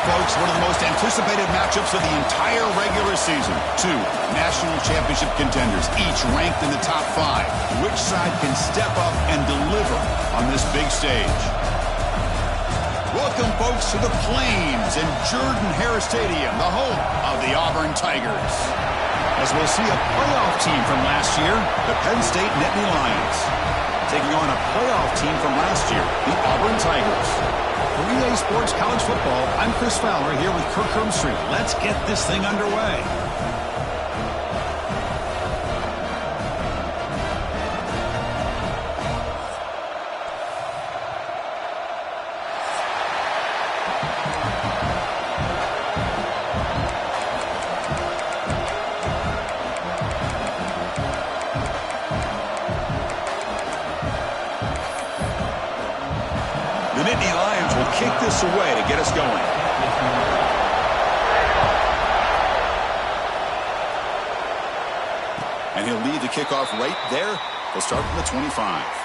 folks, one of the most anticipated matchups of the entire regular season. Two national championship contenders, each ranked in the top 5. Which side can step up and deliver on this big stage? Welcome, folks, to the Plains in Jordan-Hare Stadium, the home of the Auburn Tigers. As we'll see a playoff team from last year, the Penn State Nittany Lions, taking on a playoff team from last year, the Auburn Tigers. For Relay Sports College Football, I'm Chris Fowler here with Kirk Hermstreet. Let's get this thing underway. The Nittany Lions will kick this away to get us going. And he'll lead the kickoff right there. He'll start from the 25.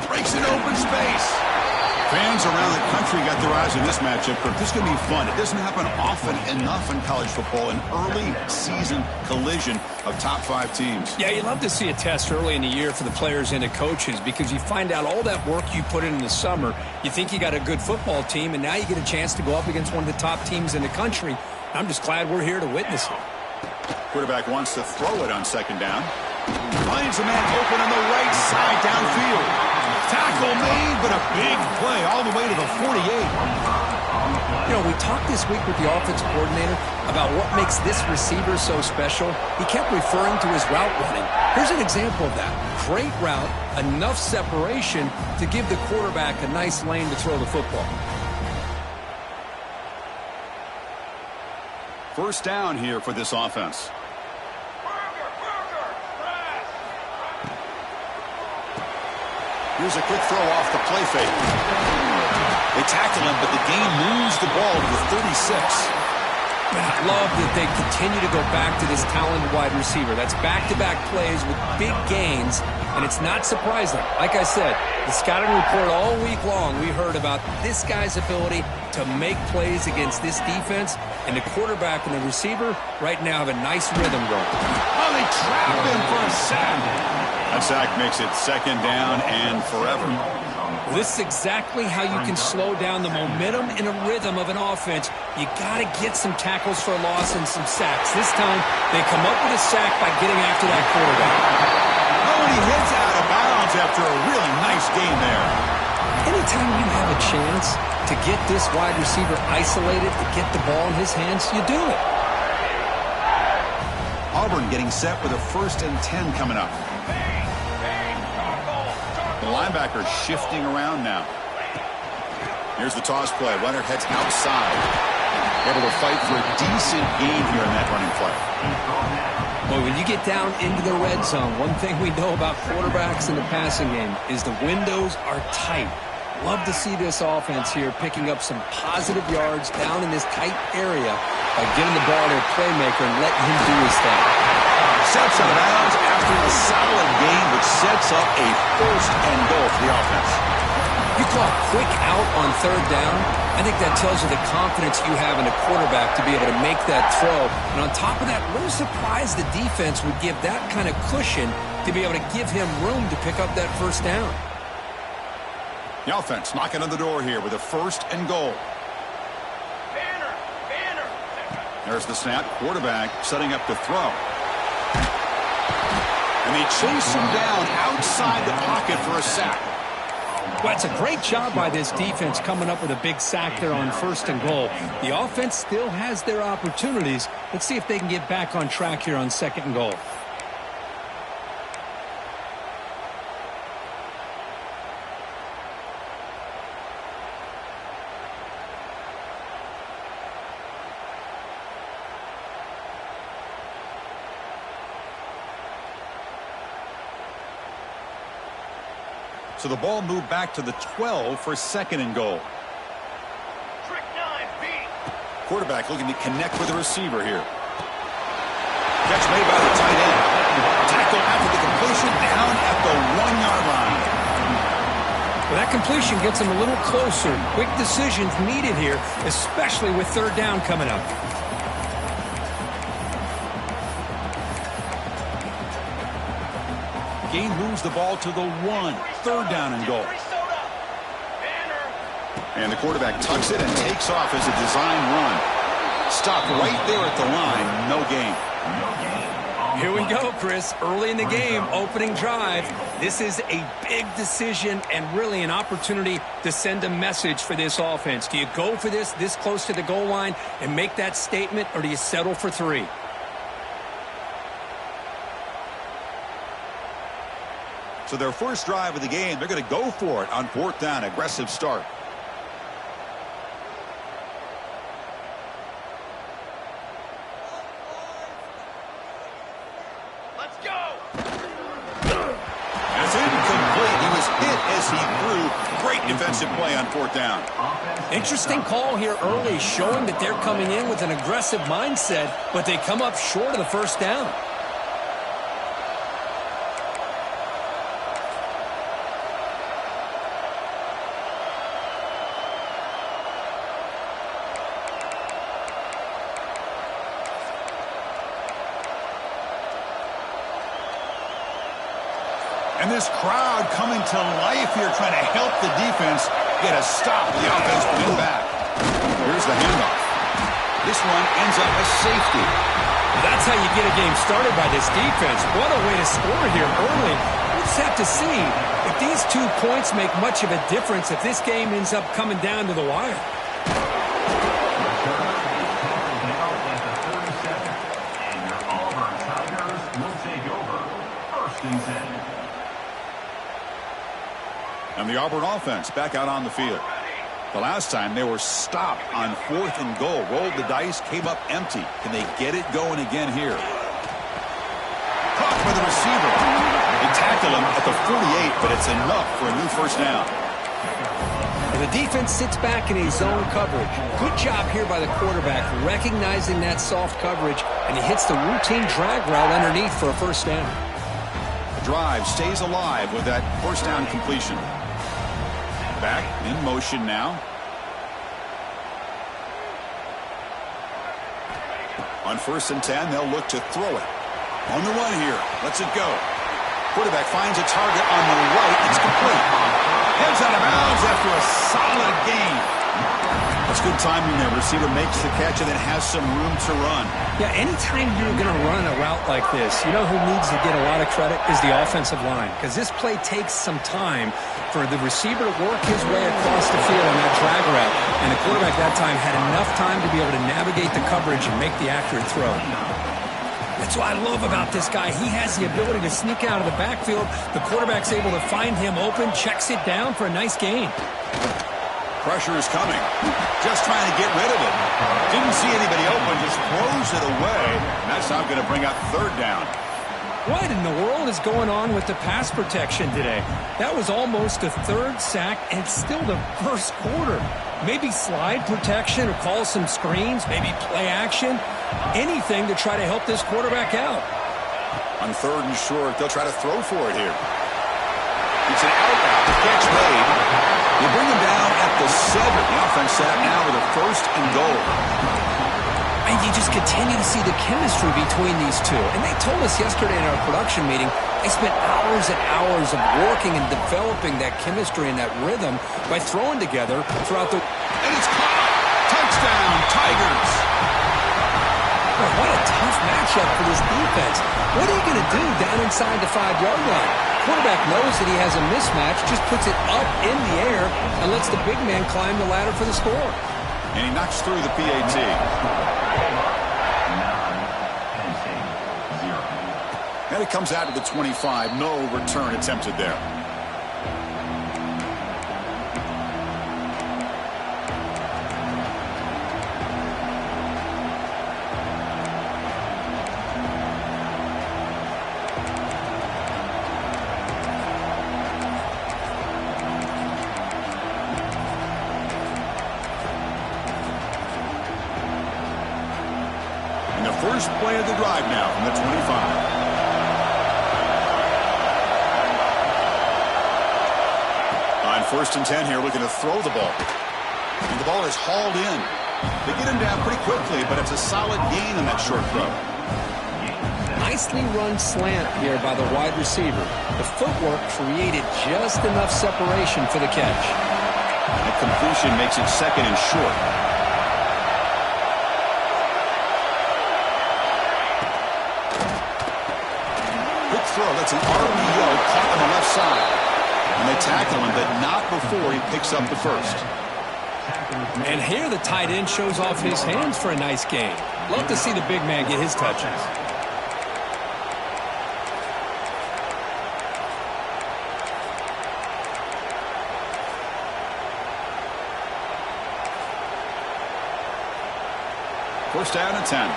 Breaks an open space. Fans around the country got their eyes on this matchup. This is going to be fun. It doesn't happen often enough in college football, an early season collision of top 5 teams. Yeah, you love to see a test early in the year for the players and the coaches because you find out all that work you put in the summer. You think you got a good football team, and now you get a chance to go up against one of the top teams in the country. I'm just glad we're here to witness it. Quarterback wants to throw it on second down. Finds a man open on the right side downfield. Tackle made, but a big play all the way to the 48. You know, we talked this week with the offensive coordinator about what makes this receiver so special. He kept referring to his route running. Here's an example of that. Great route, enough separation to give the quarterback a nice lane to throw the football. First down here for this offense. Here's a quick throw off the play fake. They tackle him, but the gain moves the ball to the 36. I love that they continue to go back to this talented wide receiver. That's back-to-back plays with big gains, and it's not surprising. Like I said, the scouting report all week long, we heard about this guy's ability to make plays against this defense, and the quarterback and the receiver right now have a nice rhythm going. Oh, they trap him for a sack. That sack makes it second down and forever. This is exactly how you can slow down the momentum and a rhythm of an offense. You got to get some tackles for a loss and some sacks. This time, they come up with a sack by getting after that quarterback. Oh, and he hits out of bounds after a really nice game there. Anytime you have a chance to get this wide receiver isolated, to get the ball in his hands, you do it. Auburn getting set with a 1st and 10 coming up. The linebacker shifting around now. Here's the toss play. Runner heads outside. Able to fight for a decent gain here in that running play. Well, when you get down into the red zone, one thing we know about quarterbacks in the passing game is the windows are tight. Love to see this offense here picking up some positive yards down in this tight area by getting the ball to a playmaker and letting him do his thing. Steps out of bounds after a solid gain, which sets up a 1st and goal for the offense. You call a quick out on 3rd down. I think that tells you the confidence you have in a quarterback to be able to make that throw. And on top of that, a little surprised the defense would give that kind of cushion to be able to give him room to pick up that 1st down. The offense knocking on the door here with a 1st and goal. There's the snap. Quarterback setting up to throw. And they chase him down outside the pocket for a sack. Well, it's a great job by this defense coming up with a big sack there on 1st and goal. The offense still has their opportunities. Let's see if they can get back on track here on 2nd and goal. So the ball moved back to the 12 for 2nd and goal. Quarterback looking to connect with the receiver here. Catch made by the tight end. Tackle after the completion down at the 1-yard line. Well, that completion gets him a little closer. Quick decisions needed here, especially with 3rd down coming up. Gain moves the ball to the 1. 3rd down and goal. And the quarterback tucks it and takes off as a design run. Stopped right there at the line. No gain. Here we go, Chris. Early in the game, opening drive. This is a big decision and really an opportunity to send a message for this offense. Do you go for this close to the goal line and make that statement, or do you settle for 3? So their first drive of the game, they're going to go for it on 4th down. Aggressive start. Defensive play on 4th down. Interesting call here early, showing that they're coming in with an aggressive mindset, but they come up short of the 1st down. And this crowd coming to life here, trying to help the defense get a stop. The offense win back. Here's the handoff. This one ends up a safety. That's how you get a game started by this defense. What a way to score here early. We'll just have to see if these 2 points make much of a difference if this game ends up coming down to the wire. And the Auburn offense back out on the field. The last time they were stopped on 4th and goal. Rolled the dice, came up empty. Can they get it going again here? Caught by the receiver. They tackle him at the 48, but it's enough for a new 1st down. And the defense sits back in a zone coverage. Good job here by the quarterback, recognizing that soft coverage, and he hits the routine drag route underneath for a 1st down. The drive stays alive with that 1st down completion. Back in motion now. On 1st and 10, they'll look to throw it. On the run here. Lets it go. Quarterback finds a target on the right. It's complete. Heads out of bounds after a solid gain. That's good timing there. Receiver makes the catch and then has some room to run. Yeah, anytime you're going to run a route like this, you know who needs to get a lot of credit is the offensive line, because this play takes some time for the receiver to work his way across the field on that drag route, and the quarterback that time had enough time to be able to navigate the coverage and make the accurate throw. That's what I love about this guy. He has the ability to sneak out of the backfield. The quarterback's able to find him open, checks it down for a nice gain. Pressure is coming. Just trying to get rid of it. Didn't see anybody open, just throws it away. And that's not going to bring up 3rd down. What in the world is going on with the pass protection today? That was almost a 3rd sack, and it's still the 1st quarter. Maybe slide protection or call some screens, maybe play action. Anything to try to help this quarterback out. On 3rd and short, they'll try to throw for it here. It's an out-out catch made. They bring him down at the 7. The offense set up now with a 1st and goal. And you just continue to see the chemistry between these two. And they told us yesterday in our production meeting, they spent hours and hours of working and developing that chemistry and that rhythm by throwing together throughout the... And it's caught! Touchdown, Tigers! Well, what a tough matchup for this defense. What are you going to do down inside the 5-yard line? Quarterback knows that he has a mismatch, just puts it up in the air and lets the big man climb the ladder for the score. And he knocks through the PAT. And it comes out to the 25. No return attempted there. First play of the drive now from the 25. On 1st and 10 here, looking to throw the ball. And the ball is hauled in. They get him down pretty quickly, but it's a solid gain on that short throw. Nicely run slant here by the wide receiver. The footwork created just enough separation for the catch. That completion makes it 2nd and short. Quick throw. That's an RPO caught on the left side. And they tackle him, but not before he picks up the first. And here the tight end shows off his hands for a nice gain. Love to see the big man get his touches. First down and 10.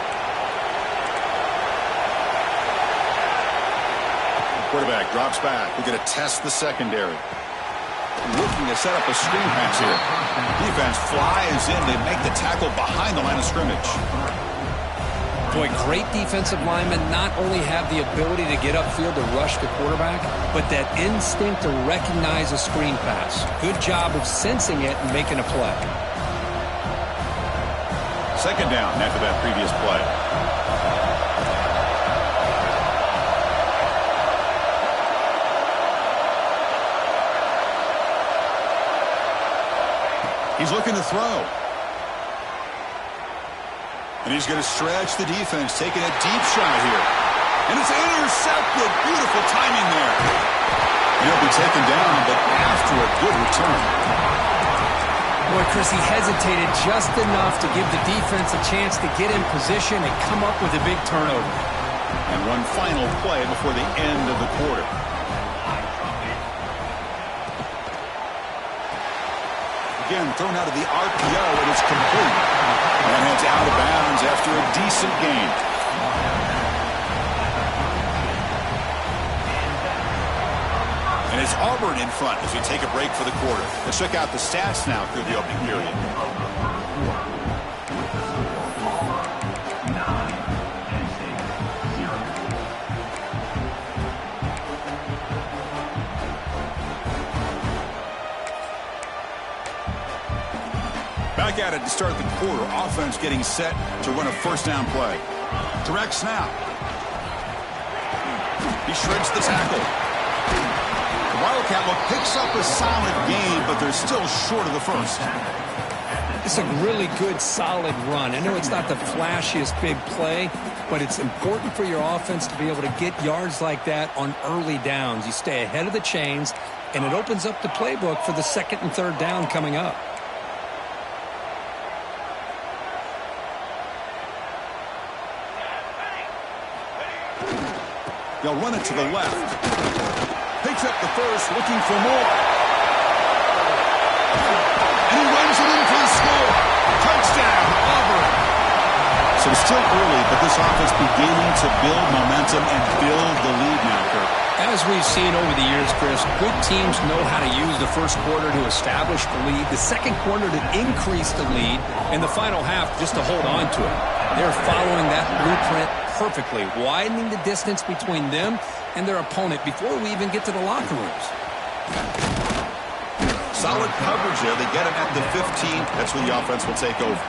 Quarterback drops back. We're going to test the secondary. Looking to set up a screen pass here. Defense flies in. They make the tackle behind the line of scrimmage. Boy, great defensive linemen not only have the ability to get upfield to rush the quarterback, but that instinct to recognize a screen pass. Good job of sensing it and making a play. 2nd down after that previous play. He's looking to throw. And he's going to stretch the defense, taking a deep shot here. And it's intercepted. Beautiful timing there. He'll be taken down, but after a good return. Boy, Chris, he hesitated just enough to give the defense a chance to get in position and come up with a big turnover. And one final play before the end of the quarter. Again, thrown out of the RPO, and it's complete. And heads out of bounds after a decent gain. And it's Auburn in front as we take a break for the quarter. Let's check out the stats now through the opening period. Back at it to start the quarter. Offense getting set to run a first down play. Direct snap. He shreds the tackle. The Wildcat look picks up a solid gain, but they're still short of the first. It's a really good, solid run. I know it's not the flashiest big play, but it's important for your offense to be able to get yards like that on early downs. You stay ahead of the chains, and it opens up the playbook for the 2nd and 3rd down coming up. They'll run it to the left. Picks up the first, looking for more. And he runs it in for the score. Touchdown, Auburn. So it's still early, but this offense beginning to build momentum and build the lead now, Kirk. As we've seen over the years, Chris, good teams know how to use the first quarter to establish the lead, the second quarter to increase the lead, and the final half just to hold on to it. They're following that blueprint perfectly, widening the distance between them and their opponent before we even get to the locker rooms. Solid coverage there. They get him at the 15. That's when the offense will take over.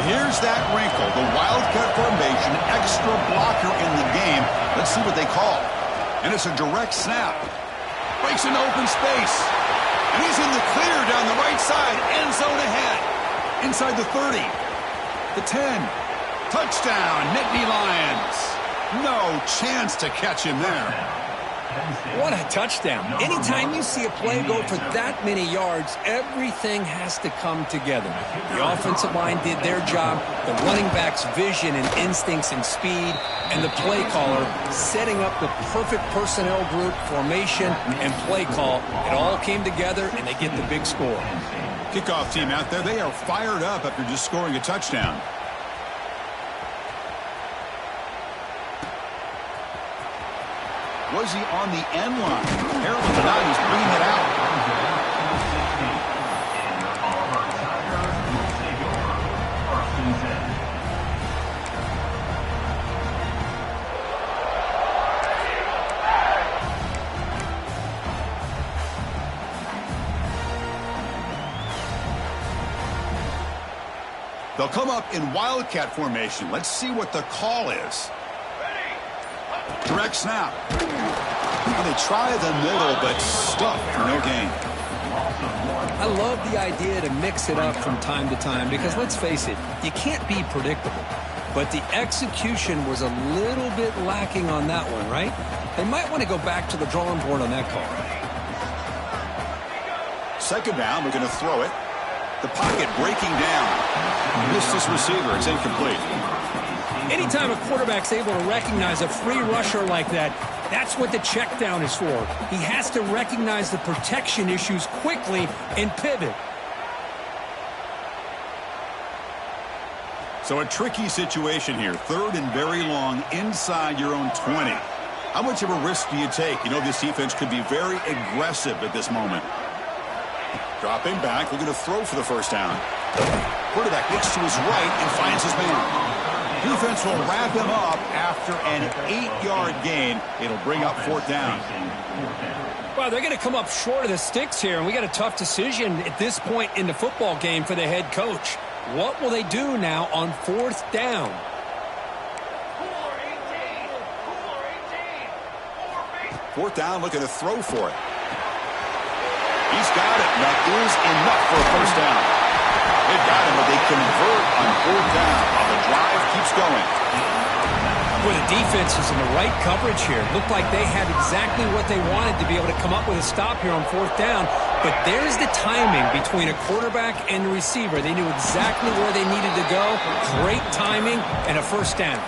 Here's that wrinkle, the Wildcat formation, extra blocker in the game. Let's see what they call. And it's a direct snap. Breaks into open space. And he's in the clear down the right side. End zone ahead. Inside the 30. The 10. Touchdown, Nittany Lions. No chance to catch him there. What a touchdown. Anytime you see a play go for that many yards, everything has to come together. The offensive line did their job, the running back's vision and instincts and speed, and the play caller setting up the perfect personnel group, formation, and play call. It all came together, and they get the big score. Kickoff team out there, they are fired up after just scoring a touchdown. Was he on the end line? Apparently not. He's bringing it out. They'll come up in Wildcat formation. Let's see what the call is. Direct snap. Well, they try the middle, but stuck for no gain. I love the idea to mix it up from time to time because, let's face it, you can't be predictable. But the execution was a little bit lacking on that one, right? They might want to go back to the drawing board on that call. Second down, we're going to throw it. The pocket breaking down. Missed his receiver. It's incomplete. Anytime a quarterback's able to recognize a free rusher like that, that's what the check down is for. He has to recognize the protection issues quickly and pivot. So a tricky situation here. Third and very long inside your own 20. How much of a risk do you take? You know this defense could be very aggressive at this moment. Dropping back, looking to throw for the first down. Quarterback looks to his right and finds his man. Defense will wrap him up after an 8-yard gain. It'll bring up fourth down. Well, they're going to come up short of the sticks here, and we got a tough decision at this point in the football game for the head coach. What will they do now on fourth down? Fourth down, looking to throw for it. He's got it. That is enough for a first down. They've got him, but they convert on fourth down while the drive keeps going. Well, the defense is in the right coverage here. Looked like they had exactly what they wanted to be able to come up with a stop here on fourth down. But there's the timing between a quarterback and the receiver. They knew exactly where they needed to go. Great timing and a first down.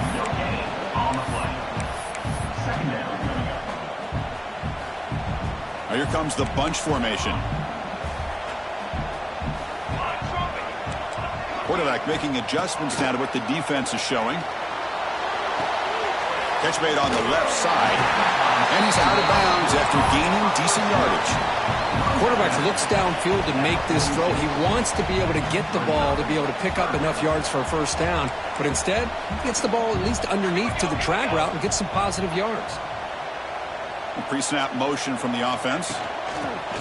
Now here comes the bunch formation. Quarterback making adjustments now to what the defense is showing. Catch made on the left side. And he's out of bounds after gaining decent yardage. Quarterback looks downfield to make this throw. He wants to be able to get the ball to be able to pick up enough yards for a first down. But instead, he gets the ball at least underneath to the drag route and gets some positive yards. Pre-snap motion from the offense.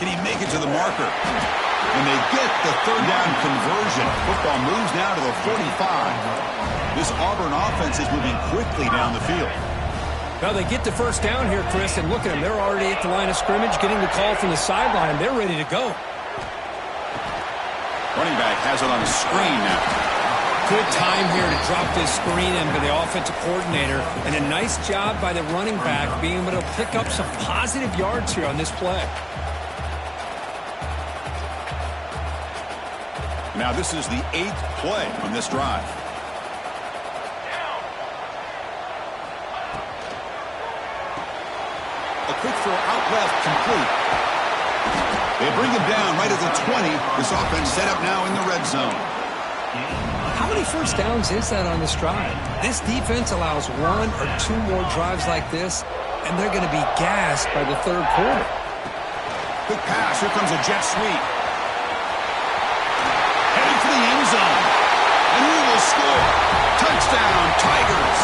Can he make it to the marker? And they get the third down conversion. Football moves now to the 45. This Auburn offense is moving quickly down the field. Now they get the first down here, Chris, and look at them. They're already at the line of scrimmage, getting the call from the sideline. They're ready to go. Running back has it on the screen now. Good time here to drop this screen in for the offensive coordinator, and a nice job by the running back being able to pick up some positive yards here on this play. Now this is the 8th play on this drive. A quick throw out left, complete. They bring him down right at the 20. This offense set up now in the red zone. How many first downs is that on this drive? This defense allows 1 or 2 more drives like this, and they're going to be gassed by the third quarter. Quick pass. Here comes a jet sweep. Heading for the end zone. And he will score. Touchdown, Tigers.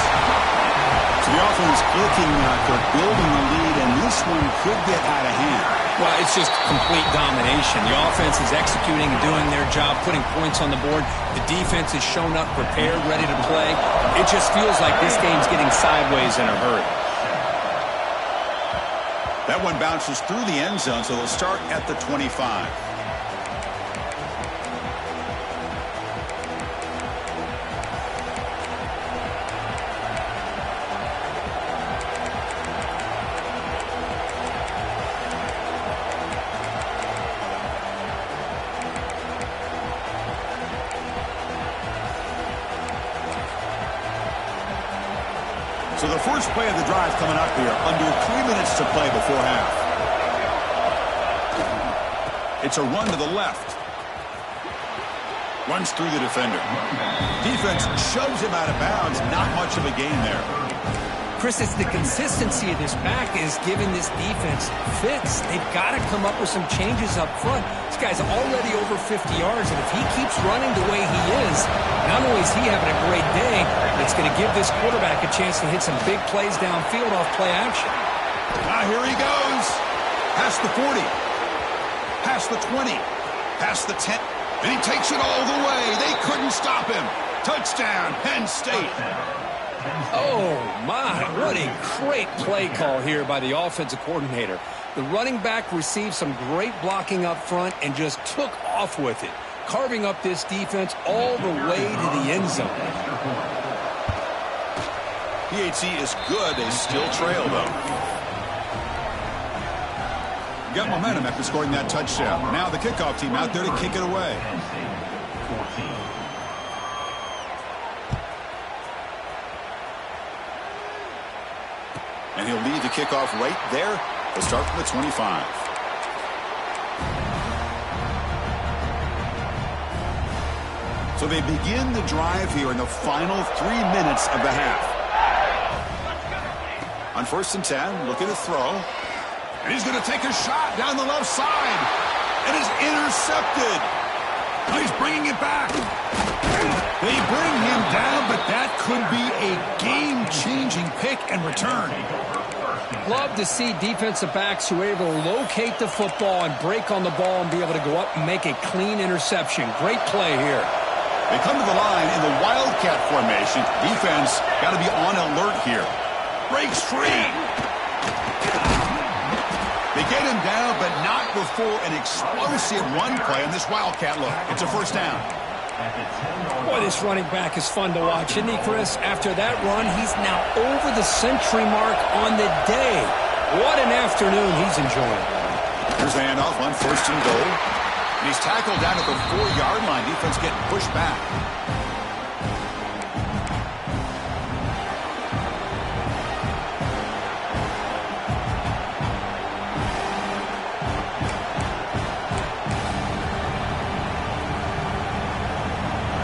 So the offense looking for building the lead, and this one could get out of hand. Well, it's just complete domination. The offense is executing and doing their job, putting points on the board. The defense has shown up, prepared, ready to play. It just feels like this game's getting sideways in a hurry. That one bounces through the end zone, so they'll start at the 25. So the first play of the drive coming up here, under 3 minutes to play before half. It's a run to the left. Runs through the defender. Defense shoves him out of bounds. Not much of a gain there. Chris, it's the consistency of this back is giving this defense fits. They've got to come up with some changes up front. This guy's already over 50 yards, and if he keeps running the way he is, not only is he having a great day, it's going to give this quarterback a chance to hit some big plays downfield off play action. Now here he goes. Past the 40. Past the 20. Past the 10. And he takes it all the way. They couldn't stop him. Touchdown, Penn State. Oh, my. What a great play call here by the offensive coordinator. The running back received some great blocking up front and just took off with it, carving up this defense all the way to the end zone. PHC is good. They still trail, though. Got momentum after scoring that touchdown. Now the kickoff team out there to kick it away. And he'll lead the kickoff right there. He'll start from the 25. So they begin the drive here in the final 3 minutes of the half. On 1st and 10, look at the throw. And he's going to take a shot down the left side. And it's intercepted. Now he's bringing it back. They bring him down, but that could be a game-changing pick and return. Love to see defensive backs who are able to locate the football and break on the ball and be able to go up and make a clean interception. Great play here. They come to the line in the Wildcat formation. Defense got to be on alert here. Breaks free. They get him down, but not before an explosive run play on this Wildcat look. It's a 1st down. Boy, this running back is fun to watch, isn't he, Chris? After that run, he's now over the century mark on the day. What an afternoon he's enjoying. Here's the handoff on 1st and goal. And he's tackled down at the 4-yard line. Defense getting pushed back.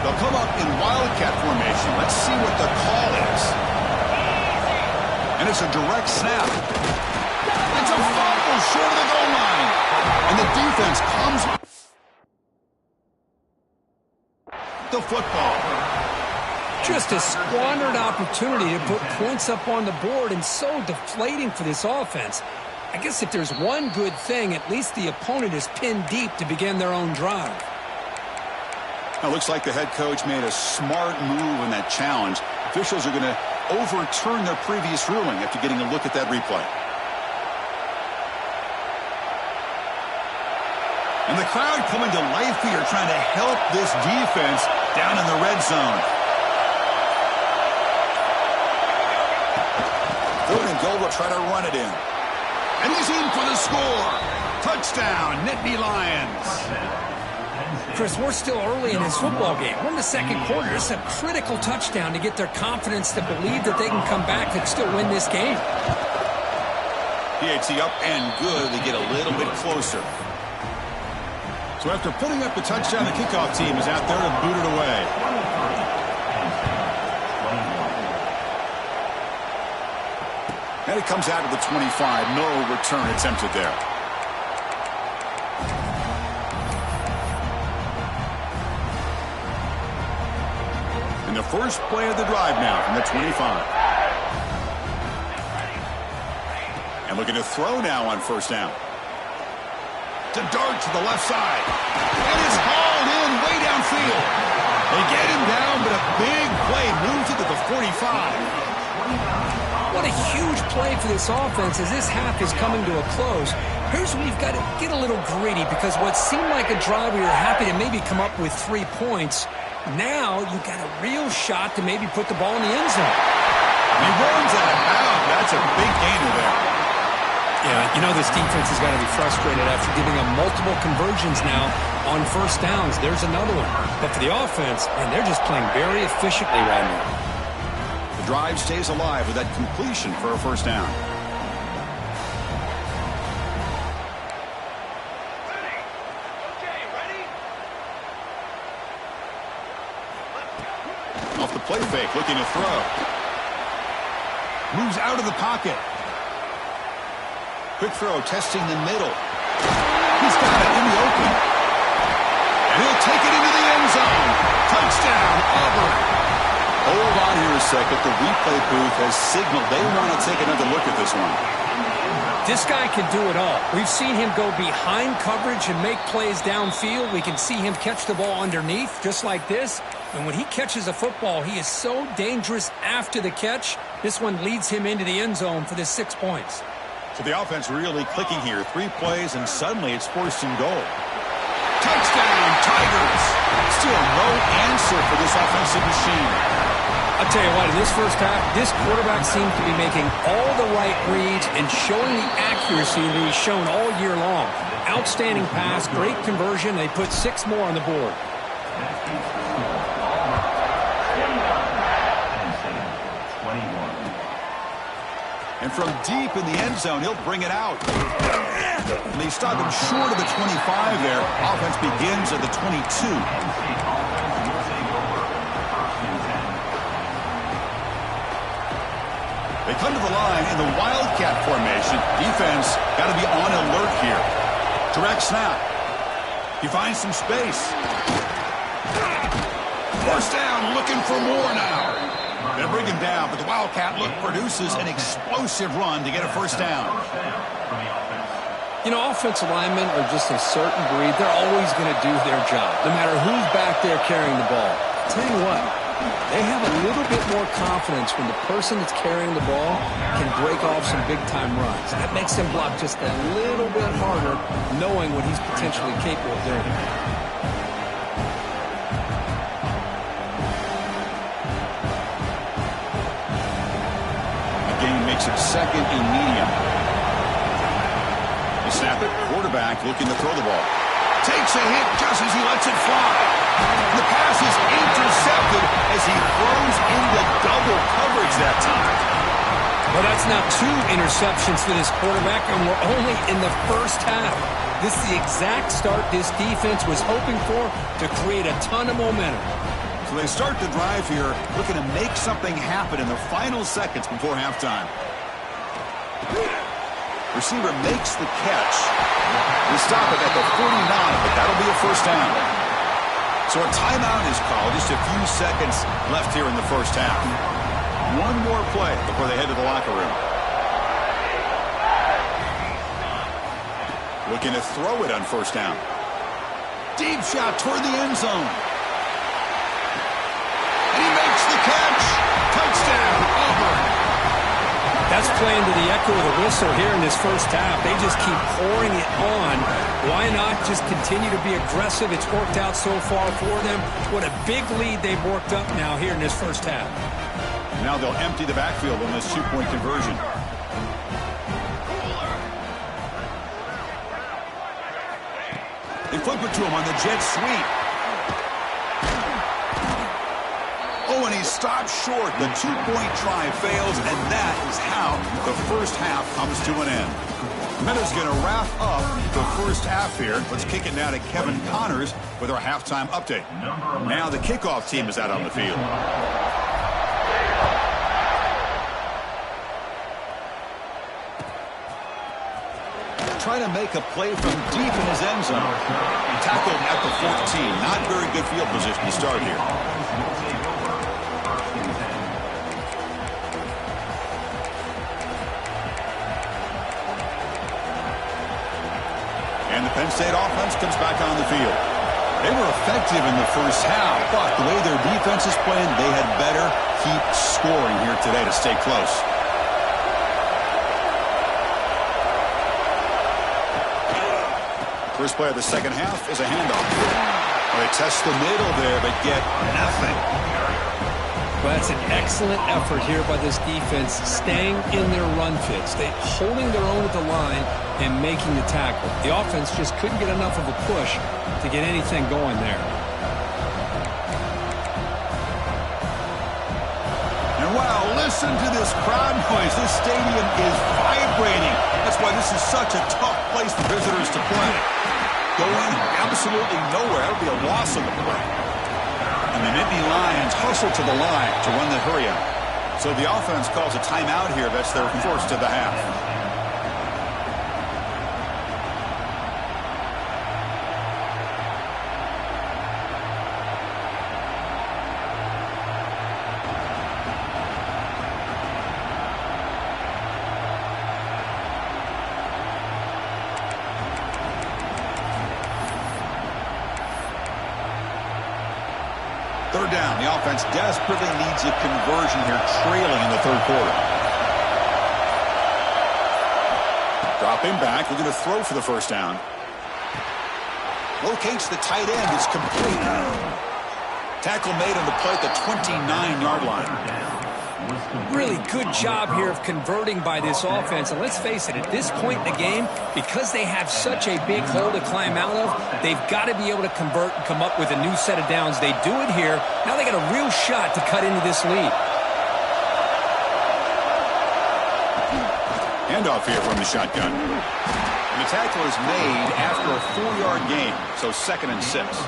They'll come up in Wildcat formation. Let's see what the call is. And it's a direct snap. It's a fumble short of the goal line. And the defense comes the football. Just a squandered opportunity to put points up on the board, and so deflating for this offense. I guess if there's one good thing, at least the opponent is pinned deep to begin their own drive. Now, looks like the head coach made a smart move in that challenge. Officials are going to overturn their previous ruling after getting a look at that replay. And the crowd coming to life here, trying to help this defense down in the red zone. 3rd and goal, will try to run it in. And he's in for the score. Touchdown, Nittany Lions. Chris, we're still early in this football game. We're in the 2nd quarter. It's a critical touchdown to get their confidence to believe that they can come back and still win this game. PHC up and good. They get a little bit closer. So after putting up the touchdown, the kickoff team is out there to boot it away. And it comes out of the 25. No return attempted there. And the first play of the drive now from the 25. And looking to throw now on 1st down. To dart to the left side. And it's hauled in way downfield. They get him down, but a big play moves it to the 45. What a huge play for this offense as this half is coming to a close. Here's where you've got to get a little greedy, because what seemed like a drive where you're happy to maybe come up with 3 points, now you've got a real shot to maybe put the ball in the end zone. He runs out of bounds. That's a big gainer there. Yeah, you know this defense has got to be frustrated after giving them multiple conversions now on 1st downs. There's another one. But for the offense, man, they're just playing very efficiently right now. The drive stays alive with that completion for a 1st down. Off the play fake, looking to throw. Moves out of the pocket. Quick throw, testing the middle. He's got it in the open. And he'll take it into the end zone. Touchdown, Auburn. Hold on here a second. The replay booth has signaled they want to take another look at this one. This guy can do it all. We've seen him go behind coverage and make plays downfield. We can see him catch the ball underneath, just like this. And when he catches a football, he is so dangerous after the catch. This one leads him into the end zone for the 6 points. So the offense really clicking here. 3 plays, and suddenly it's 1st and goal. Touchdown, Tigers! Still no answer for this offensive machine. I'll tell you what, in this first half, this quarterback seems to be making all the right reads and showing the accuracy that he's shown all year long. Outstanding pass, great conversion. They put 6 more on the board. And from deep in the end zone, he'll bring it out. And they stop him short of the 25 there. Offense begins at the 22. They come to the line in the Wildcat formation. Defense got to be on alert here. Direct snap. He finds some space. 1st down, looking for more now. They'll bring him down, but the Wildcat look produces an explosive run to get a 1st down. You know, offensive linemen are just a certain breed. They're always going to do their job, no matter who's back there carrying the ball. I'll tell you what, they have a little bit more confidence when the person that's carrying the ball can break off some big-time runs. That makes them block just a little bit harder, knowing what he's potentially capable of doing. Makes it 2nd and medium. They snap it. Quarterback looking to throw the ball. Takes a hit just as he lets it fly. The pass is intercepted as he throws into double coverage that time. Well, that's now 2 interceptions for this quarterback, and we're only in the first half. This is the exact start this defense was hoping for to create a ton of momentum. So they start the drive here, looking to make something happen in the final seconds before halftime. Receiver makes the catch. They stop it at the 49, but that'll be a 1st down. So a timeout is called. Just a few seconds left here in the first half. One more play before they head to the locker room. Looking to throw it on 1st down. Deep shot toward the end zone. And he makes the catch. Touchdown, Auburn. That's playing to the echo of the whistle here in this first half. They just keep pouring it on. Why not just continue to be aggressive? It's worked out so far for them. What a big lead they've worked up now here in this first half. Now they'll empty the backfield on this 2-point conversion. They flip it to him on the jet sweep. Oh, and he stopped short. The 2-point try fails, and that is how the first half comes to an end. Meadows going to wrap up the first half here. Let's kick it now to Kevin Connors with our halftime update. Now the kickoff team is out on the field. Trying to make a play from deep in his end zone. Tackled at the 14. Not very good field position to start here. And the Penn State offense comes back on the field. They were effective in the first half, but the way their defense is playing, they had better keep scoring here today to stay close. First play of the second half is a handoff. Well, they test the middle there, but get nothing. Well, that's an excellent effort here by this defense, staying in their run fits. They holding their own at the line and making the tackle. The offense just couldn't get enough of a push to get anything going there. And wow, listen to this crowd noise. This stadium is vibrating. That's why this is such a tough place for visitors to play. Going absolutely nowhere. That would be a loss of the play. And the Nittany Lions hustle to the line to run the hurry up. So the offense calls a timeout here. That's their first of the half. Third down. The offense desperately needs a conversion here, trailing in the third quarter. Dropping back. We're going to throw for the first down. Locates the tight end. It's complete. Tackle made on the play at the 29-yard line. Really good job here of converting by this offense. And let's face it, at this point in the game, because they have such a big hole to climb out of, they've got to be able to convert and come up with a new set of downs. They do it here. Now they got a real shot to cut into this lead. Handoff here from the shotgun. And the tackle is made after a 4-yard gain, so 2nd and 6.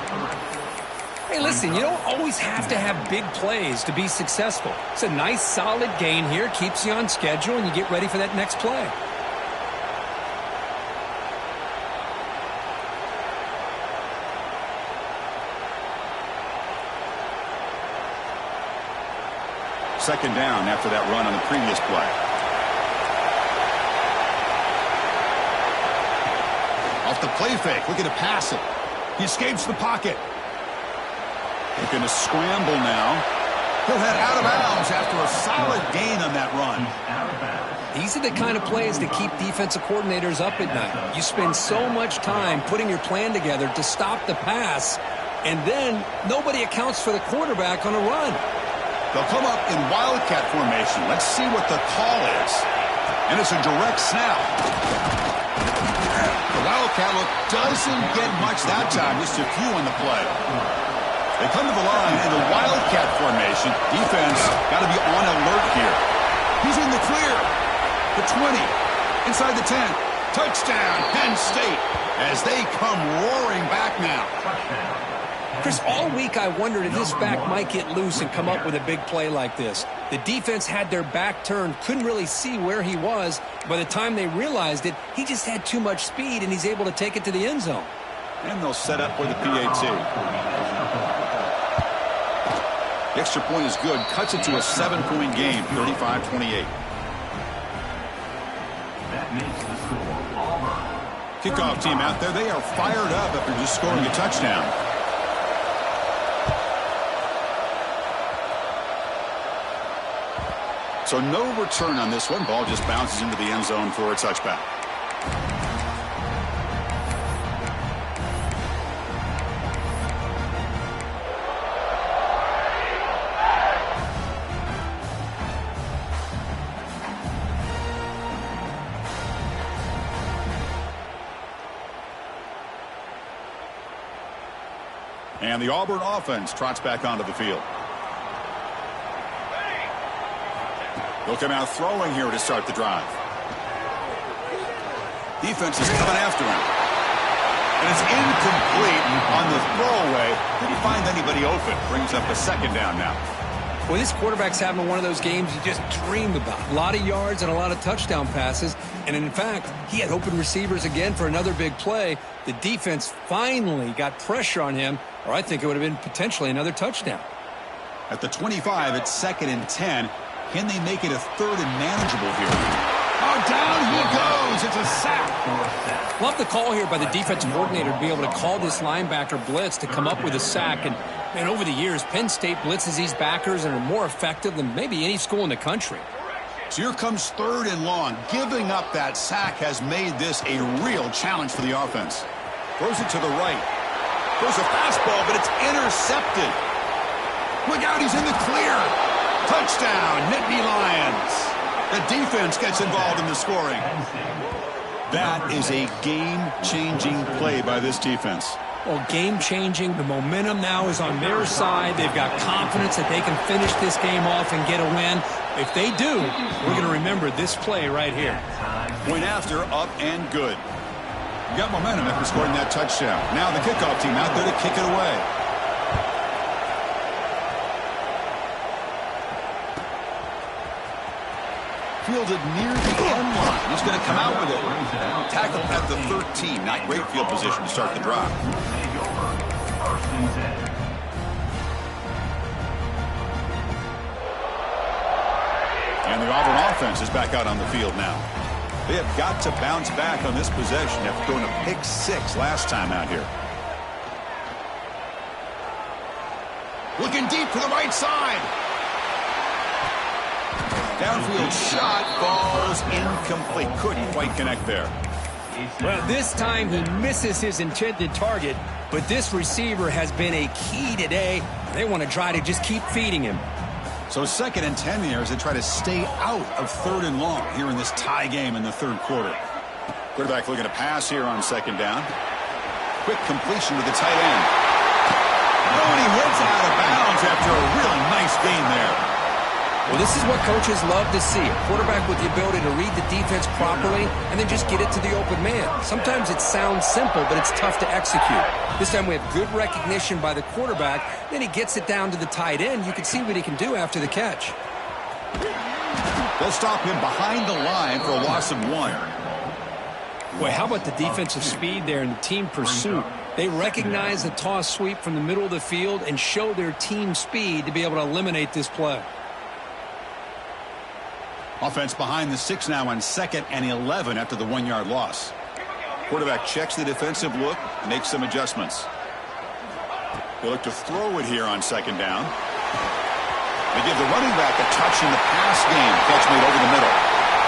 Hey, listen, you don't always have to have big plays to be successful. It's a nice, solid gain here, keeps you on schedule, and you get ready for that next play. Second down after that run on the previous play. Off the play fake, looking to pass it. He escapes the pocket. Looking to scramble now. He'll head out of bounds after a solid gain on that run. These are the kind of plays that keep defensive coordinators up at night. You spend so much time putting your plan together to stop the pass, and then nobody accounts for the quarterback on a run. They'll come up in wildcat formation. Let's see what the call is. And it's a direct snap. The wildcat look doesn't get much that time, just a few on the play. They come to the line in the wildcat formation. Defense got to be on alert here. He's in the clear. The 20. Inside the 10. Touchdown, Penn State, as they come roaring back now. Chris, all week I wondered if this back might get loose and come up with a big play like this. The defense had their back turned, couldn't really see where he was. By the time they realized it, he just had too much speed, and he's able to take it to the end zone. And they'll set up for the PAT. The extra point is good. Cuts it to a 7-point game, 35-28. Kickoff team out there. They are fired up after just scoring a touchdown. So no return on this one. Ball just bounces into the end zone for a touchback. And the Auburn offense trots back onto the field. They'll come out throwing here to start the drive. Defense is coming after him. And it's incomplete on the throwaway. Didn't find anybody open. Brings up a second down now. Well, this quarterback's having one of those games you just dream about. A lot of yards and a lot of touchdown passes. And in fact, he had open receivers again for another big play. The defense finally got pressure on him, or I think it would have been potentially another touchdown. At the 25, it's 2nd and 10. Can they make it a 3rd and manageable here? Oh, down he goes. It's a sack. Love the call here by the defensive coordinator to be able to call this linebacker blitz to come up with a sack. And over the years, Penn State blitzes these backers and are more effective than maybe any school in the country. So here comes 3rd and long. Giving up that sack has made this a real challenge for the offense. Throws it to the right. Throws a fastball, but it's intercepted. Look out, he's in the clear. Touchdown, Nittany Lions. The defense gets involved in the scoring. That is a game-changing play by this defense. Well, game-changing. The momentum now is on their side. They've got confidence that they can finish this game off and get a win. If they do, we're going to remember this play right here. Point after, up and good. You got momentum after scoring that touchdown. Now the kickoff team out there to kick it away. fielded near the end line. He's going to come out with it. Tackle at the 13. Not great field position to start the drive. And the Auburn offense is back out on the field now. They have got to bounce back on this possession after throwing a pick 6 last time out here. Looking deep to the right side. Downfield shot falls incomplete. Couldn't quite connect there. Well, this time he misses his intended target, but this receiver has been a key today. They want to try to just keep feeding him. So 2nd and 10 here as they try to stay out of 3rd and long here in this tie game in the 3rd quarter. Quarterback looking to pass here on 2nd down. Quick completion to the tight end. Oh, and he heads out of bounds after a really nice gain there. Well, this is what coaches love to see. A quarterback with the ability to read the defense properly and then just get it to the open man. Sometimes it sounds simple, but it's tough to execute. This time we have good recognition by the quarterback. Then he gets it down to the tight end. You can see what he can do after the catch. They'll stop him behind the line for a loss of 1. Boy, how about the defensive speed there and the team pursuit? They recognize the toss sweep from the middle of the field and show their team speed to be able to eliminate this play. Offense behind the 6 now on 2nd and 11 after the 1-yard loss. Quarterback checks the defensive look, makes some adjustments. They look to throw it here on 2nd down. They give the running back a touch in the pass game. Catch made over the middle.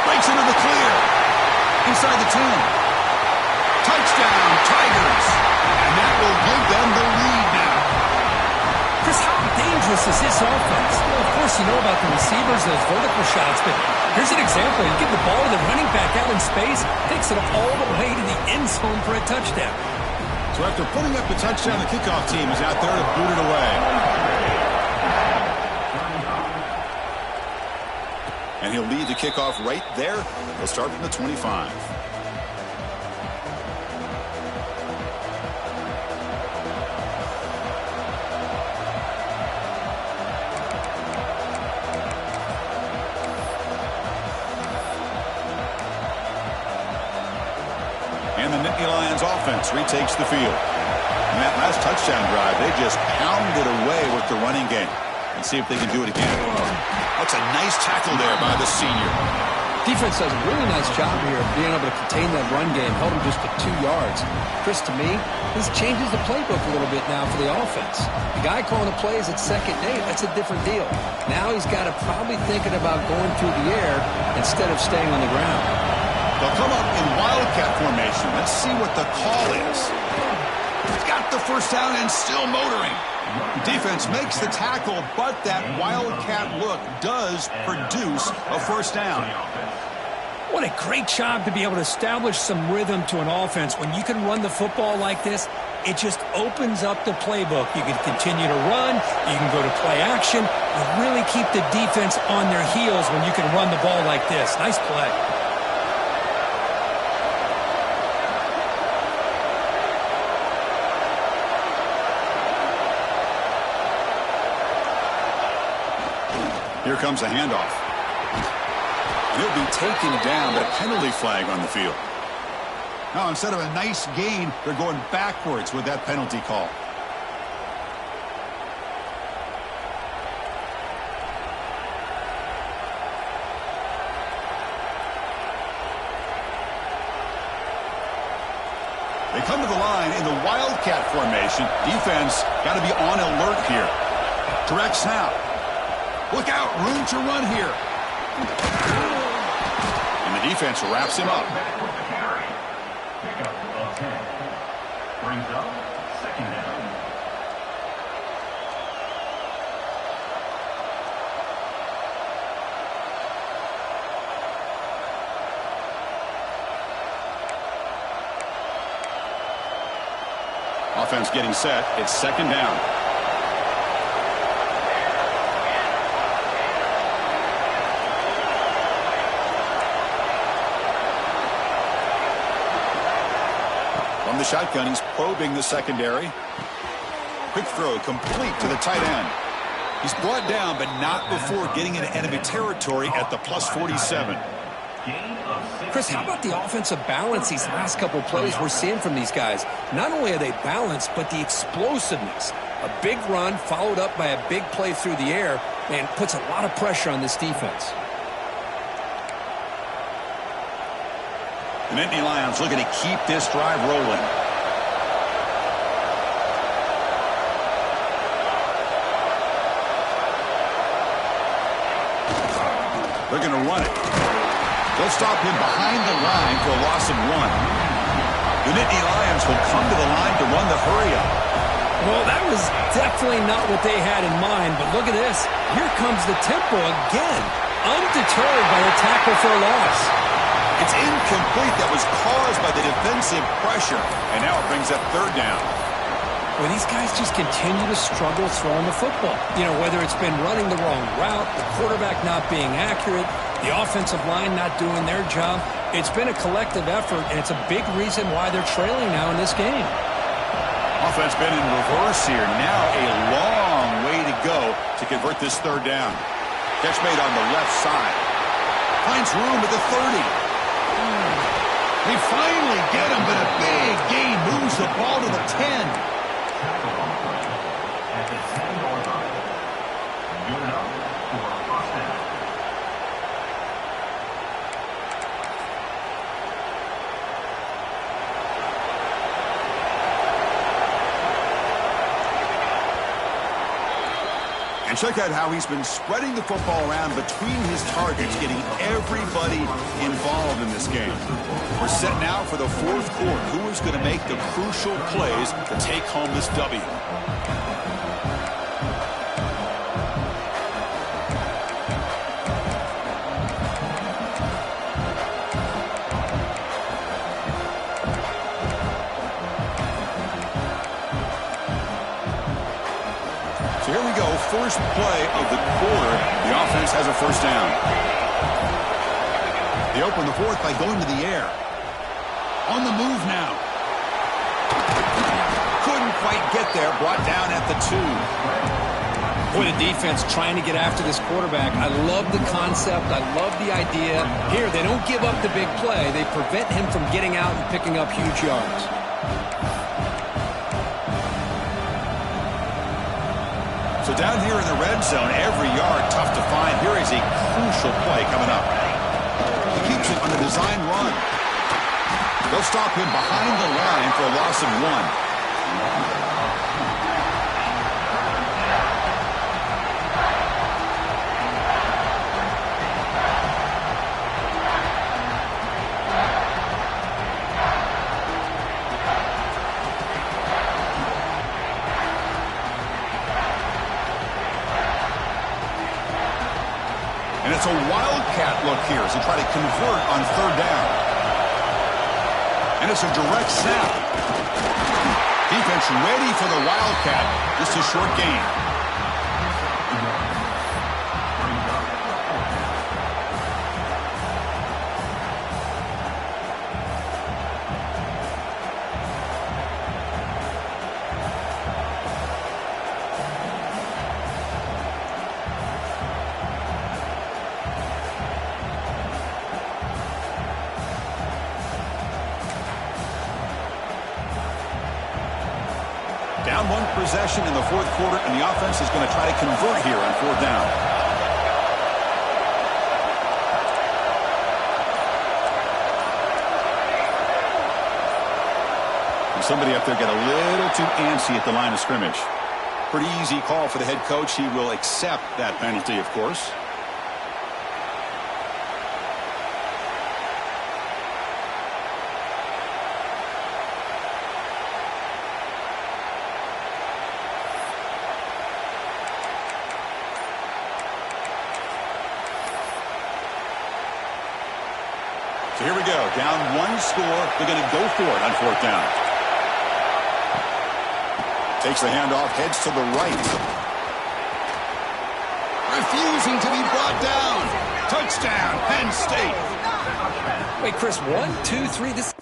Breaks into the clear. Inside the 10. Touchdown, Tigers. And that will give them the lead now. Chris, how dangerous is this offense? Well, of course, you know about the receivers, those vertical shots, but here's an example. You give the ball to the running back out in space, takes it all the way to the end zone for a touchdown. So after putting up the touchdown, the kickoff team is out there to boot it away. And he'll lead the kickoff right there. They'll start from the 25. And the Nittany Lions offense retakes the field. In that last touchdown drive, they just pounded away with the running game. And see if they can do it again. That's a nice tackle there by the senior. Defense does a really nice job here of being able to contain that run game, held him just to 2 yards. Chris, to me, this changes the playbook a little bit now for the offense. The guy calling the plays at 2nd and 8, that's a different deal. Now he's got to probably thinking about going through the air instead of staying on the ground. They'll come up in wildcat formation. Let's see what the call is. He's got the first down and still motoring. Defense makes the tackle, but that wildcat look does produce a first down. What a great job to be able to establish some rhythm to an offense. When you can run the football like this, it just opens up the playbook. You can continue to run. You can go to play action. You really keep the defense on their heels when you can run the ball like this. Nice play. Here comes a handoff. He'll be taken down, but a penalty flag on the field. Now, instead of a nice gain, they're going backwards with that penalty call. They come to the line in the wildcat formation. Defense got to be on alert here. Direct snap. Look out, room to run here. And the defense wraps him up. Brings up 2nd down. Offense getting set. It's 2nd down. From the shotgun, he's probing the secondary. Quick throw complete to the tight end. He's brought down, but not before getting into enemy territory at the plus 47. Chris, how about the offensive balance these last couple plays we're seeing from these guys? Not only are they balanced, but the explosiveness. A big run followed up by a big play through the air, and puts a lot of pressure on this defense. The Nittany Lions looking to keep this drive rolling. They're going to run it. They'll stop him behind the line for a loss of 1. The Nittany Lions will come to the line to run the hurry-up. Well, that was definitely not what they had in mind, but look at this. Here comes the tempo again. Undeterred by the tackle for a loss. It's incomplete. That was caused by the defensive pressure, and now it brings up third down. Well, these guys just continue to struggle throwing the football. You know, whether it's been running the wrong route, the quarterback not being accurate, the offensive line not doing their job. It's been a collective effort, and it's a big reason why they're trailing now in this game. Offense been in reverse here. Now a long way to go to convert this third down. Catch made on the left side. Finds room at the 30. They finally get him, but a big gain moves the ball to the 10. And check out how he's been spreading the football around between his targets, getting everybody involved in this game. We're set now for the fourth quarter. Who is going to make the crucial plays to take home this W? So here we go, first play of the quarter. The offense has a first down. They open the fourth by going to the air. On the move now. Couldn't quite get there, brought down at the 2. Boy, the defense trying to get after this quarterback. I love the concept. I love the idea. Here, they don't give up the big play. They prevent him from getting out and picking up huge yards. So down here in the red zone, every yard tough to find. Here is a crucial play coming up. He keeps it on a design run. They'll stop him behind the line for a loss of 1. And it's a wildcat look here as they try to convert on third down. And it's a direct snap. Defense ready for the wildcat. Just a short gain. Down one possession in the fourth quarter, and the offense is going to try to convert here on fourth down. And somebody up there got a little too antsy at the line of scrimmage. Pretty easy call for the head coach. He will accept that penalty, of course. So here we go. Down one score. They're going to go for it on fourth down. Takes the handoff, heads to the right. Refusing to be brought down. Touchdown, Penn State. Wait, Chris, 1, 2, 3. This.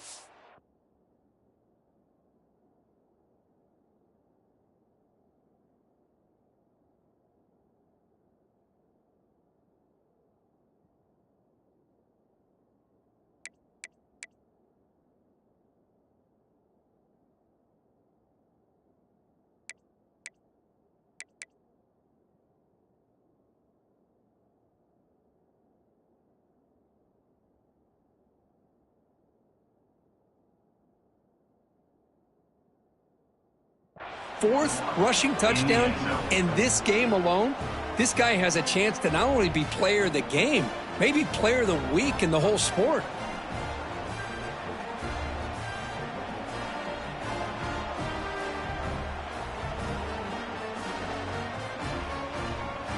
4th rushing touchdown in this game alone. This guy has a chance to not only be player of the game, maybe player of the week in the whole sport.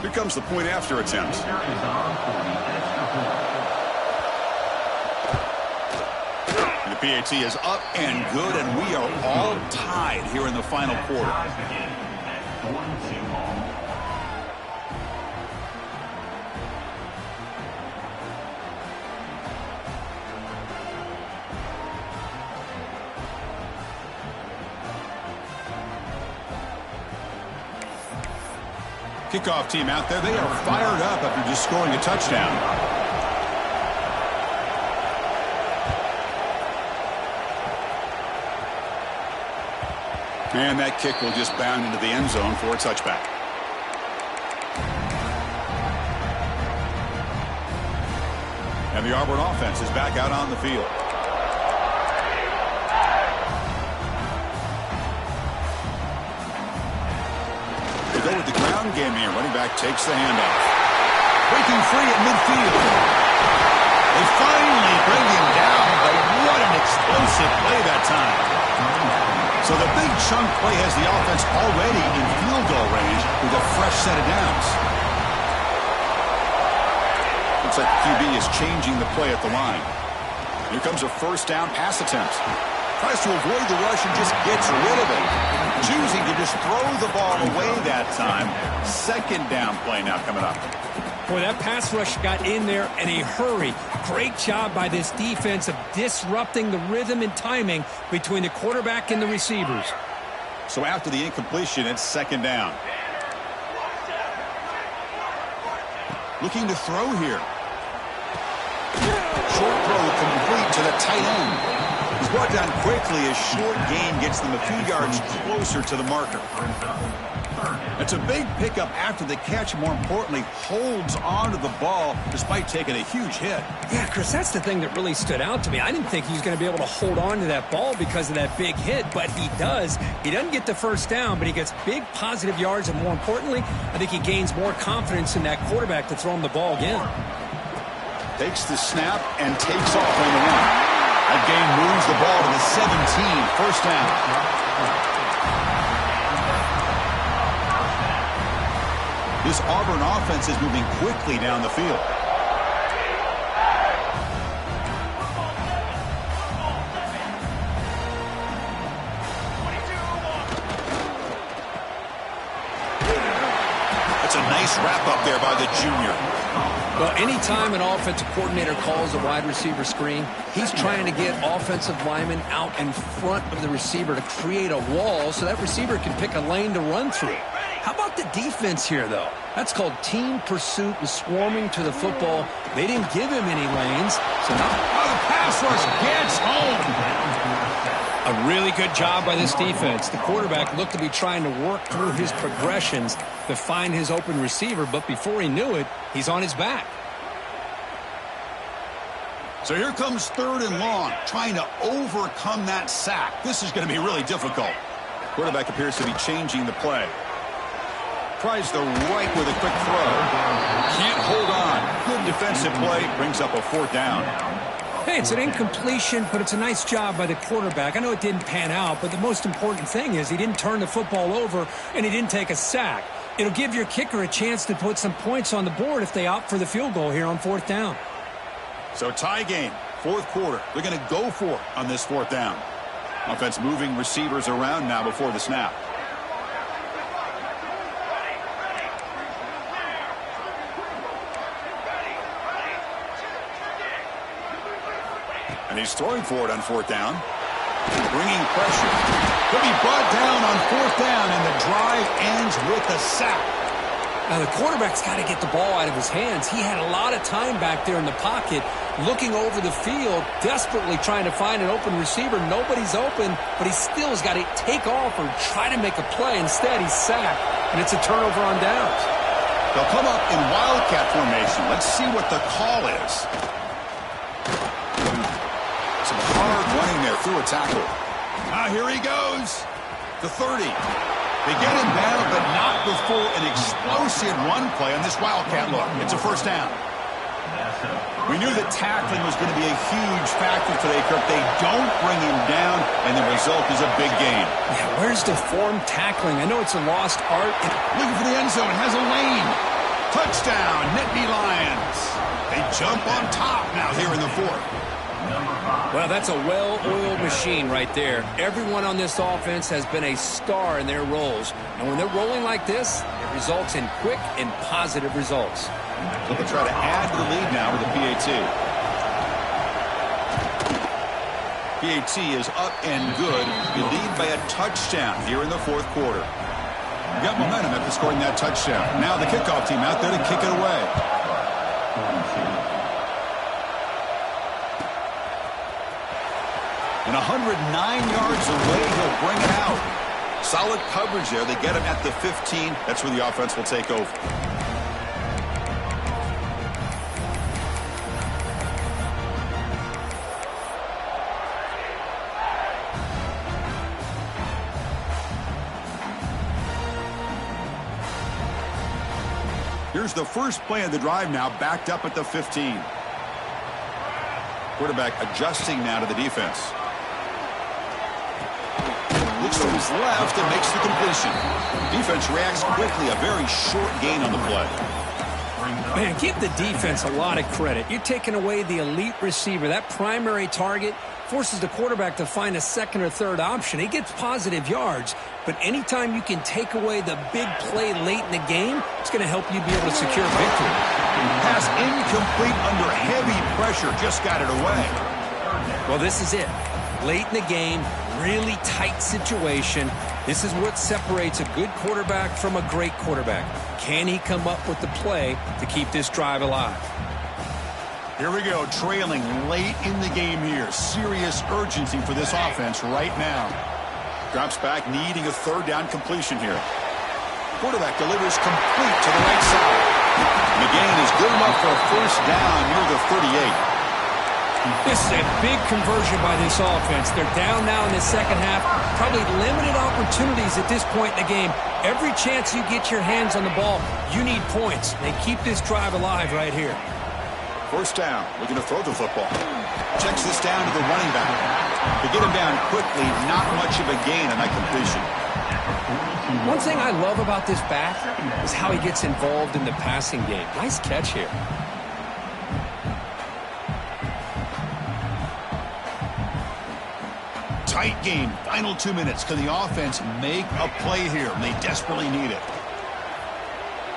Here comes the point after attempt. And the PAT is up and good, and we are all tied here in the final quarter. Kickoff team out there. They are fired up after just scoring a touchdown. And that kick will just bound into the end zone for a touchback. And the Auburn offense is back out on the field. Go with the ground game here. Running back takes the handoff. Breaking free at midfield. They finally bring him down, but what an explosive play that time. So the big chunk play has the offense already in field goal range with a fresh set of downs. Looks like the QB is changing the play at the line. Here comes a first down pass attempt. Tries to avoid the rush and just gets rid of it. Choosing to just throw the ball away that time. Second down play now coming up. Boy, that pass rush got in there in a hurry. Great job by this defense of disrupting the rhythm and timing between the quarterback and the receivers. So after the incompletion, it's second down. Looking to throw here. Short throw complete to the tight end. He's brought down quickly as short gain gets them a few yards closer to the marker. It's a big pickup after the catch. More importantly, holds on to the ball despite taking a huge hit. Yeah, Chris, that's the thing that really stood out to me. I didn't think he was going to be able to hold on to that ball because of that big hit, but he does. He doesn't get the first down, but he gets big positive yards, and more importantly, I think he gains more confidence in that quarterback to throw him the ball again. Takes the snap and takes off on the run. That game moves the ball to the 17, first down. This Auburn offense is moving quickly down the field. That's a nice wrap up there by the junior. Well, anytime an offensive coordinator calls a wide receiver screen, he's trying to get offensive linemen out in front of the receiver to create a wall so that receiver can pick a lane to run through. How about the defense here, though? That's called team pursuit and swarming to the football. They didn't give him any lanes, so now the pass rush gets home. A really good job by this defense. The quarterback looked to be trying to work through his progressions to find his open receiver, but before he knew it, he's on his back. So here comes third and long, trying to overcome that sack. This is going to be really difficult. Quarterback appears to be changing the play. Tries the right with a quick throw. Can't hold on. Good defensive play. Brings up a fourth down. Hey, it's an incompletion, but it's a nice job by the quarterback. I know it didn't pan out, but the most important thing is he didn't turn the football over and he didn't take a sack. It'll give your kicker a chance to put some points on the board if they opt for the field goal here on fourth down. So tie game, fourth quarter. They're going to go for it on this fourth down. Offense moving receivers around now before the snap. And he's throwing for it on fourth down. Bringing pressure. Could be brought down on fourth down, and the drive ends with a sack. Now, the quarterback's got to get the ball out of his hands. He had a lot of time back there in the pocket, looking over the field, desperately trying to find an open receiver. Nobody's open, but he still has got to take off or try to make a play. Instead, he's sacked, and it's a turnover on downs. They'll come up in wildcat formation. Let's see what the call is. Some hard running there through a tackle. Here he goes. The 30. They get him down, but not before an explosive run play on this Wildcat look. It's a first down. We knew that tackling was going to be a huge factor today, Kirk. They don't bring him down, and the result is a big gain. Yeah, where's the form tackling? I know it's a lost art. Looking for the end zone. Has a lane. Touchdown, Nittany Lions. They jump on top now here in the fourth. Well, that's a well-oiled machine right there. Everyone on this offense has been a star in their roles. And when they're rolling like this, it results in quick and positive results. So they'll try to add to the lead now with the PAT. PAT is up and good. You lead by a touchdown here in the fourth quarter. You got momentum after scoring that touchdown. Now the kickoff team out there to kick it away. And 109 yards away, he'll bring it out. Solid coverage there. They get him at the 15. That's where the offense will take over. Here's the first play of the drive now, backed up at the 15. Quarterback adjusting now to the defense. Looks to his left and makes the completion. Defense reacts quickly. A very short gain on the play. Man, give the defense a lot of credit. You're taking away the elite receiver. That primary target forces the quarterback to find a second or third option. He gets positive yards, but anytime you can take away the big play late in the game, it's going to help you be able to secure victory. Pass incomplete under heavy pressure. Just got it away. Well, this is it. Late in the game, really tight situation. This is what separates a good quarterback from a great quarterback. Can he come up with the play to keep this drive alive? Here we go, trailing late in the game here. Serious urgency for this offense right now. Drops back, needing a third down completion here. Quarterback delivers complete to the right side. And the gain is good enough for a first down near the 38. This is a big conversion by this offense. They're down now in the second half. Probably limited opportunities at this point in the game. Every chance you get your hands on the ball, you need points. They keep this drive alive right here. First down, looking to throw the football. Checks this down to the running back. To get him down quickly, not much of a gain on that completion. One thing I love about this back is how he gets involved in the passing game. Nice catch here. Tight game, final 2 minutes. Can the offense make a play here? They desperately need it.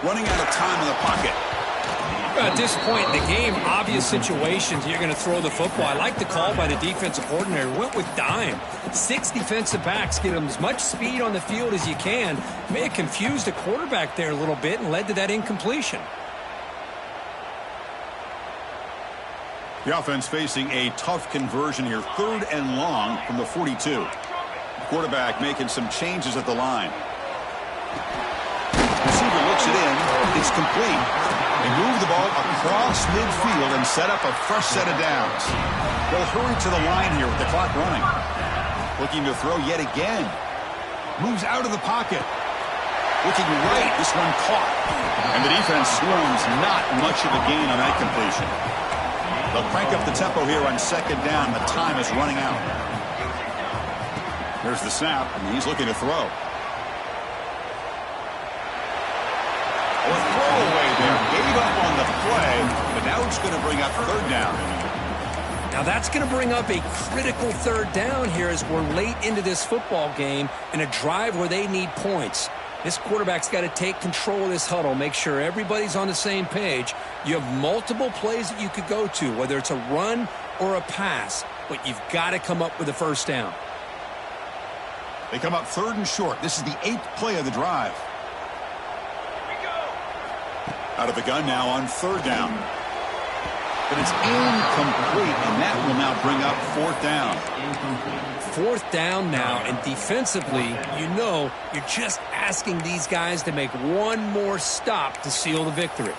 Running out of time in the pocket. At this point in the game, obvious situations, you're going to throw the football. I like the call by the defensive coordinator. Went with dime. 6 defensive backs, get them as much speed on the field as you can. May have confused the quarterback there a little bit and led to that incompletion. The offense facing a tough conversion here. 3rd and long from the 42. The quarterback making some changes at the line. Receiver looks it in. It's complete. They move the ball across midfield and set up a fresh set of downs. They'll hurry to the line here with the clock running. Looking to throw yet again. Moves out of the pocket. Looking right. This one caught. And the defense swarms. Not much of a gain on that completion. They'll crank up the tempo here on 2nd down. The time is running out. There's the snap, and he's looking to throw. A throwaway there. Gave up on the play, but now it's going to bring up 3rd down. Now that's going to bring up a critical 3rd down here as we're late into this football game in a drive where they need points. This quarterback's got to take control of this huddle, make sure everybody's on the same page. You have multiple plays that you could go to, whether it's a run or a pass, but you've got to come up with a first down. They come up 3rd and short. This is the 8th play of the drive. Out of the gun now on 3rd down. But it's incomplete, and that will now bring up 4th down. 4th down now, and defensively, you know, you're just asking these guys to make one more stop to seal the victory.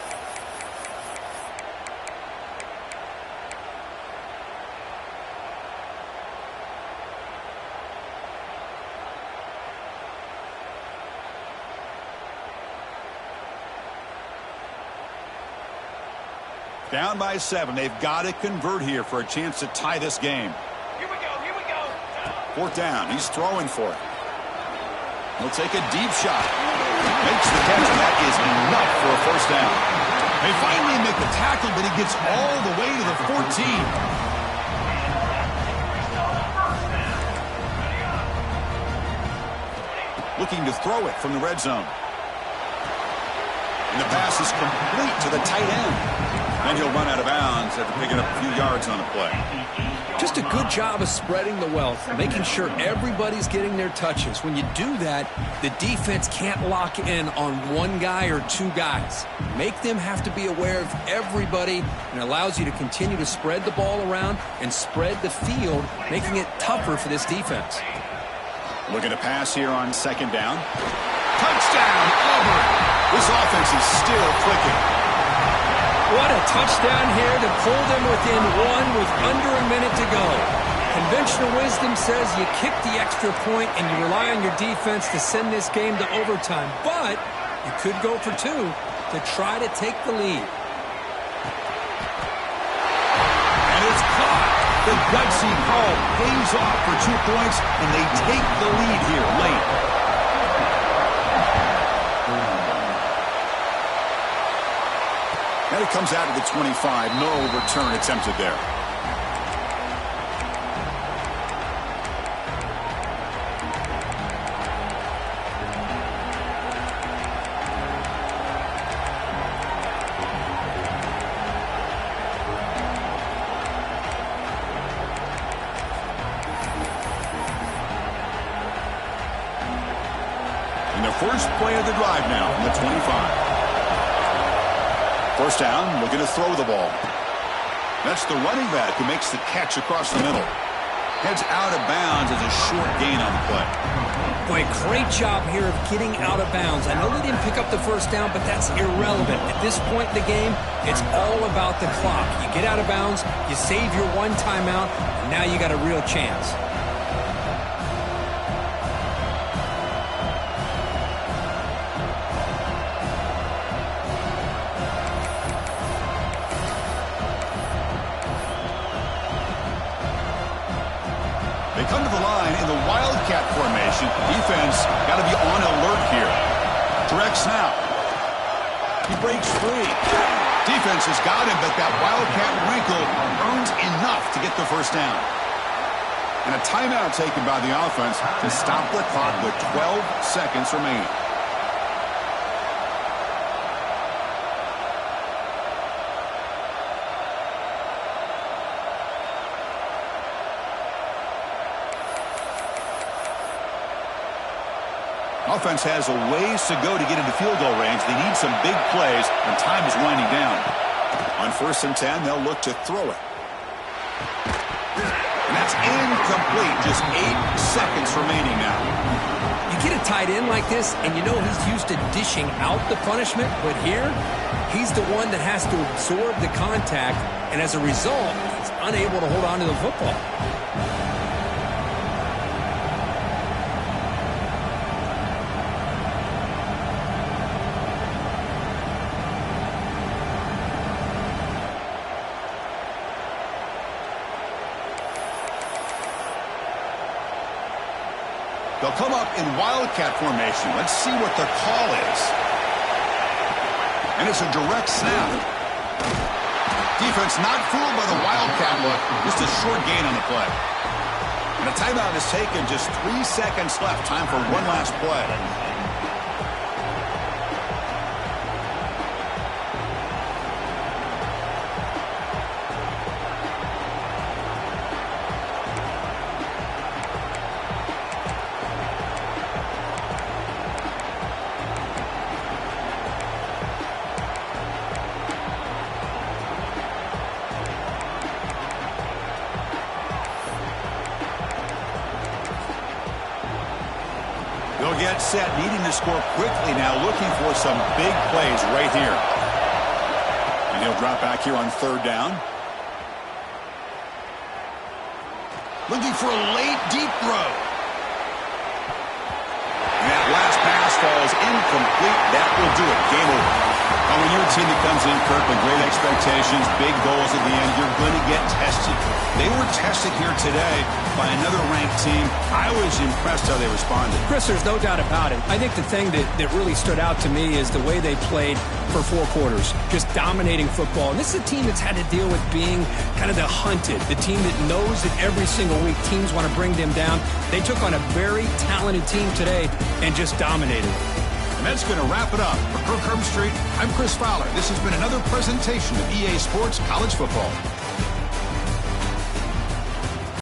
Down by 7. They've got to convert here for a chance to tie this game. Here we go. Here we go. 4th down. He's throwing for it. He'll take a deep shot. Makes the catch, and that is enough for a 1st down. They finally make the tackle, but he gets all the way to the 14. Looking to throw it from the red zone. And the pass is complete to the tight end. And he'll run out of bounds after picking up a few yards on the play. Just a good job of spreading the wealth, making sure everybody's getting their touches. When you do that, the defense can't lock in on one guy or 2 guys. Make them have to be aware of everybody, and it allows you to continue to spread the ball around and spread the field, making it tougher for this defense. Looking to pass here on 2nd down. Touchdown, Auburn. This offense is still clicking. What a touchdown here to pull them within 1 with under a minute to go. Conventional wisdom says you kick the extra point and you rely on your defense to send this game to overtime. But you could go for 2 to try to take the lead. And it's caught. The gutsy call pays off for 2 points, and they take the lead here late. And it comes out to the 25. No return attempted there. And the first play of the drive now from the 25. 1st down, looking to throw the ball. That's the running back who makes the catch across the middle. Heads out of bounds as a short gain on the play. Boy, great job here of getting out of bounds. I know they didn't pick up the 1st down, but that's irrelevant. At this point in the game, it's all about the clock. You get out of bounds, you save your 1 timeout, and now you got a real chance. They come to the line in the Wildcat formation. Defense got to be on alert here. Direct snap. He breaks free. Defense has got him, but that Wildcat wrinkle earns enough to get the 1st down. And a timeout taken by the offense to stop the clock with 12 seconds remaining. Offense has a ways to go to get into field goal range. They need some big plays, and time is winding down. On 1st and 10, they'll look to throw it. And that's incomplete. Just 8 seconds remaining now. You get a tight end like this, and you know he's used to dishing out the punishment, but here, he's the one that has to absorb the contact, and as a result, he's unable to hold on to the football. They'll come up in Wildcat formation. Let's see what the call is. And it's a direct snap. Defense not fooled by the Wildcat look. Just a short gain on the play. And a timeout is taken. Just 3 seconds left. Time for one last play. They'll get set, needing to score quickly now, looking for some big plays right here. And he'll drop back here on 3rd down. Looking for a late, deep throw. And that last pass falls incomplete. That will do it. Game over. When you're a team that comes in, Kirk, with great expectations, big goals at the end, you're going to get tested. They were tested here today by another ranked team. I was impressed how they responded. Chris, there's no doubt about it. I think the thing that really stood out to me is the way they played for 4 quarters, just dominating football. And this is a team that's had to deal with being kind of the hunted, the team that knows that every single week teams want to bring them down. They took on a very talented team today and just dominated. And that's going to wrap it up. For Kirk Herbstreit, I'm Chris Fowler. This has been another presentation of EA Sports College Football.